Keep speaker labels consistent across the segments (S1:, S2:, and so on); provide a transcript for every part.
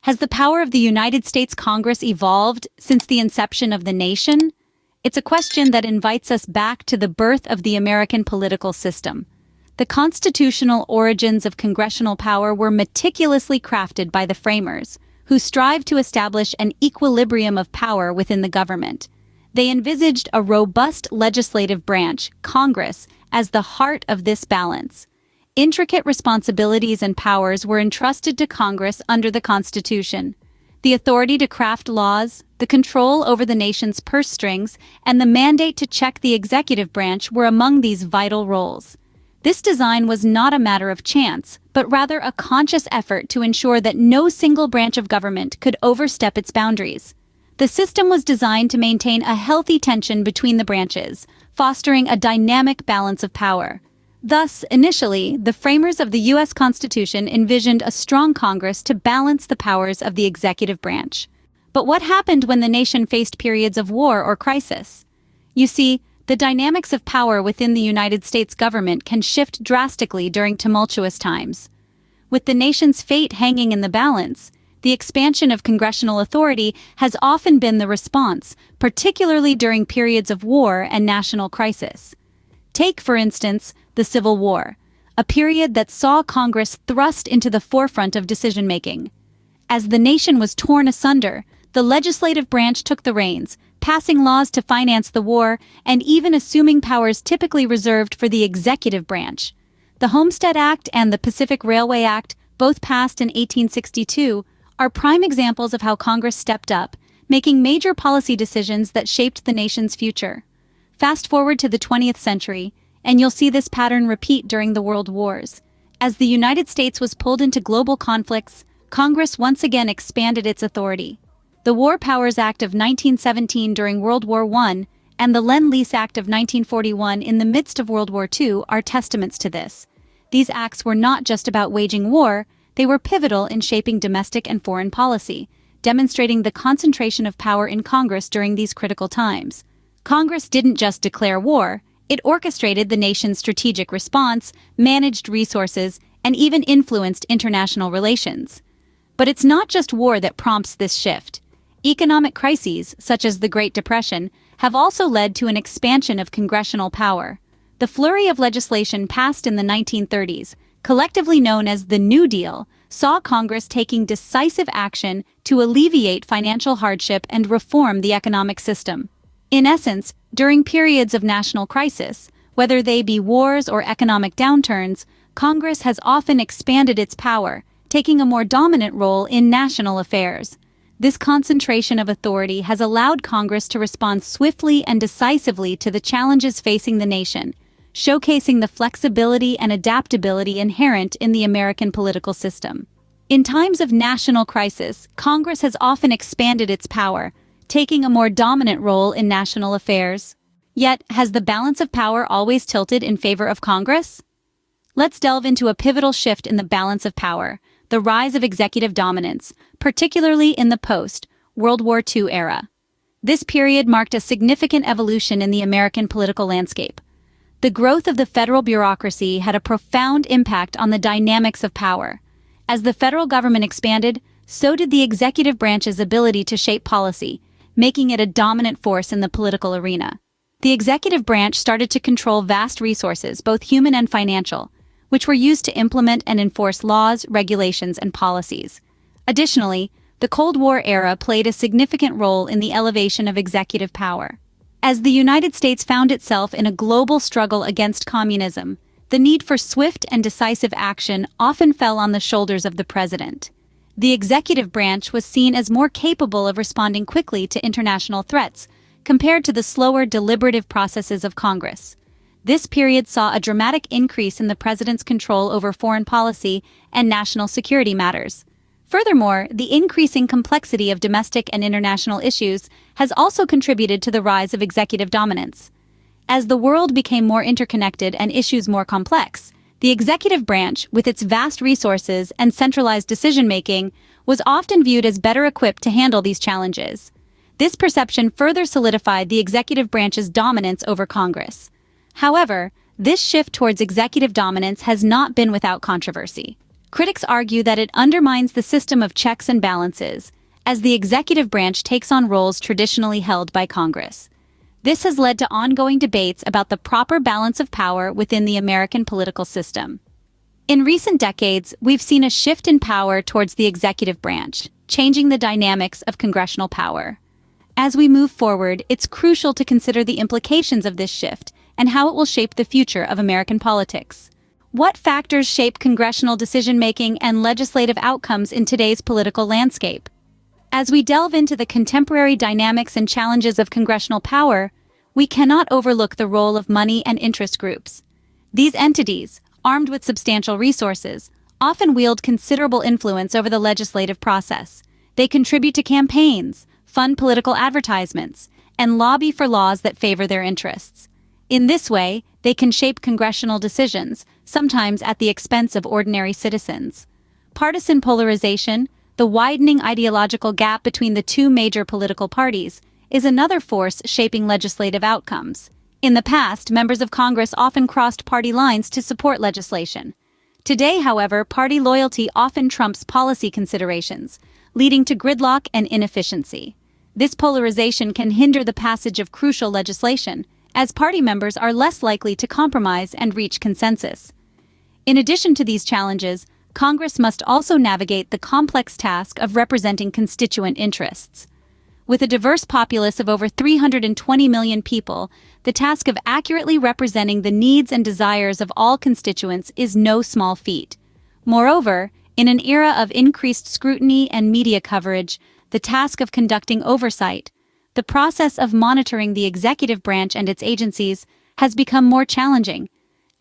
S1: Has the power of the United States Congress evolved since the inception of the nation? It's a question that invites us back to the birth of the American political system. The constitutional origins of congressional power were meticulously crafted by the framers, who strived to establish an equilibrium of power within the government. They envisaged a robust legislative branch, Congress, as the heart of this balance. Intricate responsibilities and powers were entrusted to Congress under the Constitution. The authority to craft laws, the control over the nation's purse strings, and the mandate to check the executive branch were among these vital roles. This design was not a matter of chance, but rather a conscious effort to ensure that no single branch of government could overstep its boundaries. The system was designed to maintain a healthy tension between the branches, fostering a dynamic balance of power. Thus, initially, the framers of the U.S. Constitution envisioned a strong Congress to balance the powers of the executive branch. But what happened when the nation faced periods of war or crisis? You see, the dynamics of power within the United States government can shift drastically during tumultuous times. With the nation's fate hanging in the balance, the expansion of congressional authority has often been the response, particularly during periods of war and national crisis. Take, for instance, the Civil War, a period that saw Congress thrust into the forefront of decision-making. As the nation was torn asunder, the legislative branch took the reins, passing laws to finance the war and even assuming powers typically reserved for the executive branch. The Homestead Act and the Pacific Railway Act, both passed in 1862, are prime examples of how Congress stepped up, making major policy decisions that shaped the nation's future. Fast forward to the 20th century, and you'll see this pattern repeat during the World Wars. As the United States was pulled into global conflicts, Congress once again expanded its authority. The War Powers Act of 1917 during World War I and the Lend-Lease Act of 1941 in the midst of World War II are testaments to this. These acts were not just about waging war, they were pivotal in shaping domestic and foreign policy, demonstrating the concentration of power in Congress during these critical times. Congress didn't just declare war, it orchestrated the nation's strategic response, managed resources, and even influenced international relations. But it's not just war that prompts this shift. Economic crises, such as the Great Depression, have also led to an expansion of congressional power. The flurry of legislation passed in the 1930s, collectively known as the New Deal, saw Congress taking decisive action to alleviate financial hardship and reform the economic system. In essence, during periods of national crisis, whether they be wars or economic downturns, Congress has often expanded its power, taking a more dominant role in national affairs. This concentration of authority has allowed Congress to respond swiftly and decisively to the challenges facing the nation, showcasing the flexibility and adaptability inherent in the American political system. In times of national crisis, Congress has often expanded its power, taking a more dominant role in national affairs. Yet, has the balance of power always tilted in favor of Congress? Let's delve into a pivotal shift in the balance of power, the rise of executive dominance, particularly in the post-World War II era. This period marked a significant evolution in the American political landscape. The growth of the federal bureaucracy had a profound impact on the dynamics of power. As the federal government expanded, so did the executive branch's ability to shape policy, making it a dominant force in the political arena. The executive branch started to control vast resources, both human and financial, which were used to implement and enforce laws, regulations, and policies. Additionally, the Cold War era played a significant role in the elevation of executive power. As the United States found itself in a global struggle against communism, the need for swift and decisive action often fell on the shoulders of the president. The executive branch was seen as more capable of responding quickly to international threats, compared to the slower, deliberative processes of Congress. This period saw a dramatic increase in the president's control over foreign policy and national security matters. Furthermore, the increasing complexity of domestic and international issues has also contributed to the rise of executive dominance. As the world became more interconnected and issues more complex, the executive branch, with its vast resources and centralized decision-making, was often viewed as better equipped to handle these challenges. This perception further solidified the executive branch's dominance over Congress. However, this shift towards executive dominance has not been without controversy. Critics argue that it undermines the system of checks and balances, as the executive branch takes on roles traditionally held by Congress. This has led to ongoing debates about the proper balance of power within the American political system. In recent decades, we've seen a shift in power towards the executive branch, changing the dynamics of congressional power. As we move forward, it's crucial to consider the implications of this shift and how it will shape the future of American politics. What factors shape congressional decision-making and legislative outcomes in today's political landscape? As we delve into the contemporary dynamics and challenges of congressional power, we cannot overlook the role of money and interest groups. These entities, armed with substantial resources, often wield considerable influence over the legislative process. They contribute to campaigns, fund political advertisements, and lobby for laws that favor their interests. In this way, they can shape congressional decisions, sometimes at the expense of ordinary citizens. Partisan polarization, the widening ideological gap between the two major political parties, is another force shaping legislative outcomes. In the past, members of Congress often crossed party lines to support legislation. Today, however, party loyalty often trumps policy considerations, leading to gridlock and inefficiency. This polarization can hinder the passage of crucial legislation, as party members are less likely to compromise and reach consensus. In addition to these challenges, Congress must also navigate the complex task of representing constituent interests. With a diverse populace of over 320 million people, the task of accurately representing the needs and desires of all constituents is no small feat. Moreover, in an era of increased scrutiny and media coverage, the task of conducting oversight, the process of monitoring the executive branch and its agencies, has become more challenging.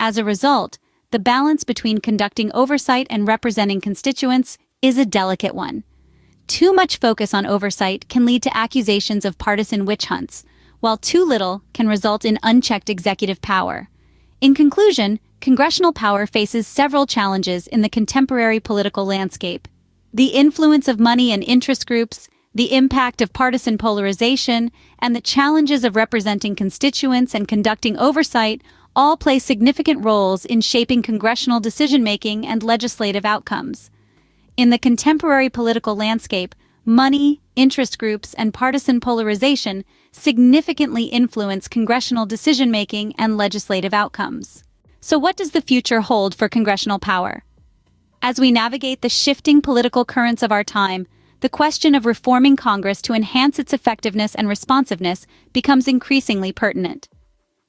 S1: As a result, the balance between conducting oversight and representing constituents is a delicate one. Too much focus on oversight can lead to accusations of partisan witch hunts, while too little can result in unchecked executive power. In conclusion, congressional power faces several challenges in the contemporary political landscape. The influence of money and interest groups, the impact of partisan polarization, and the challenges of representing constituents and conducting oversight all play significant roles in shaping congressional decision-making and legislative outcomes. In the contemporary political landscape, money, interest groups, and partisan polarization significantly influence congressional decision-making and legislative outcomes. So what does the future hold for congressional power? As we navigate the shifting political currents of our time, the question of reforming Congress to enhance its effectiveness and responsiveness becomes increasingly pertinent.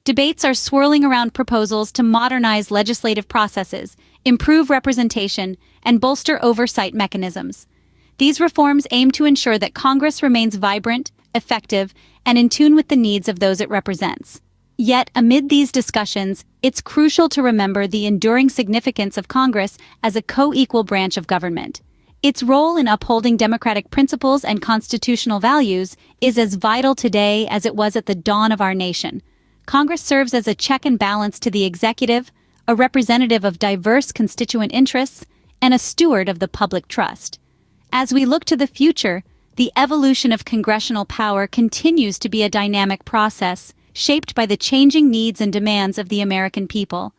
S1: Debates are swirling around proposals to modernize legislative processes, improve representation, and bolster oversight mechanisms. These reforms aim to ensure that Congress remains vibrant, effective, and in tune with the needs of those it represents. Yet, amid these discussions, it's crucial to remember the enduring significance of Congress as a co-equal branch of government. Its role in upholding democratic principles and constitutional values is as vital today as it was at the dawn of our nation. Congress serves as a check and balance to the executive, a representative of diverse constituent interests, and a steward of the public trust. As we look to the future, the evolution of congressional power continues to be a dynamic process, shaped by the changing needs and demands of the American people.